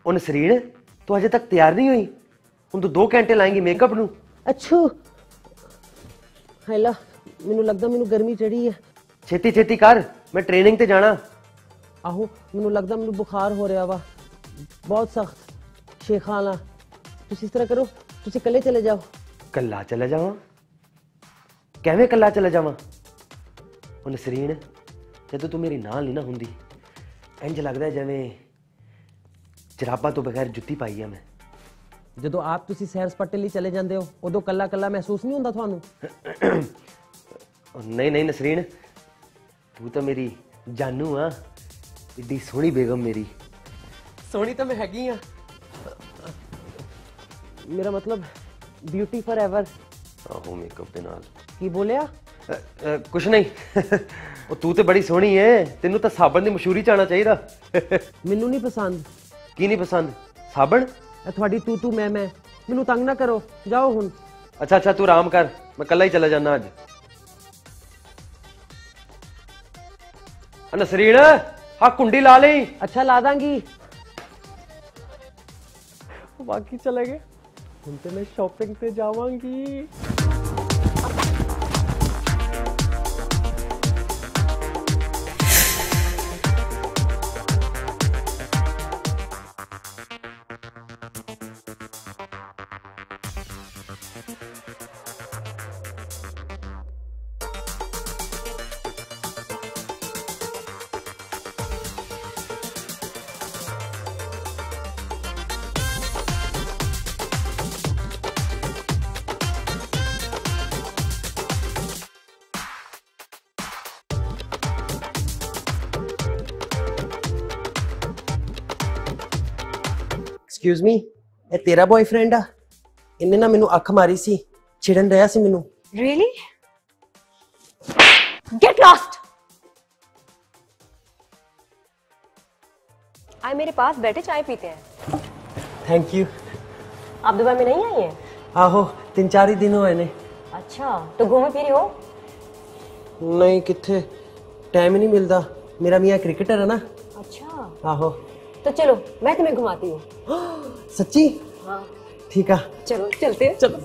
ओ नसरीन, तू अजे तक तैयार नहीं हुई? हुण तू 2 घंटे लाएंगी मेकअप नू। अच्छू हैला मैनू लगदा मैनू गर्मी चढ़ी है। छेती छेती कर, मैं ट्रेनिंग ते जाना। आहो मैनू लगदा मैनू बुखार हो रहा वा बहुत सख्त। शेखा आला तुसी इस तरह करो, तुसी कल्ले चले जाओ। कल्ला चले जावां? कैवें कल्ला चले जावां? ओ नसरीन, जदों तू मेरी नाल नहीं ना हुंदी, इंज लगदा है जिवें जराबा तो बगैर जुत्ती पाई है मैं। जदों आप तुसी सैर सपाटे लई चले जांदे हो उदों कल्ला कल्ला महसूस नहीं हुंदा तुहानू? नहीं नहीं नसरीन, तू तो मेरी जानू आ। इड्डी सोहनी बेगम मेरी। सोहनी तो मैं हैगी आ। मेरा मतलब ब्यूटी फॉर एवर। आहो मेकअप दे नाल। की बोलिया? कुछ नहीं। ओ तू तो बड़ी सोहनी है, तेनू तो साबन दी मशहूरी च आना चाहिदा। मैनू नहीं पसंद। की नहीं पसंद? साबन? थोड़ी तू मैं मैनू तंग ना करो, जाओ हुन। अच्छा अच्छा तू आराम कर, मैं कल्ला ही चला जाना अज। नसरीन हाँ कुंडी ला ली। अच्छा ला दांगी। बाकी चले गए, हुन ते मैं शॉपिंग पे जावांगी। एक्सक्यूज मी, ये तेरा बॉयफ्रेंड आ? इन्हें ना मैनू अख मारी सी, छिड़न रहा सी मैनू। Really? Get lost! आए मेरे पास बैठे चाय पीते हैं। Thank you. आप दुबई में नहीं आई हैं? आहो 3-4 ही दिन हुए ने। अच्छा तो घूमे फिरे हो? नहीं किथे, टाइम ही नहीं मिलता। मेरा मियाँ क्रिकेटर है ना। अच्छा आहो। तो चलो मैं तुम्हें घुमाती हूँ। सच्ची? हाँ ठीक है चलो चलते हैं। चलो।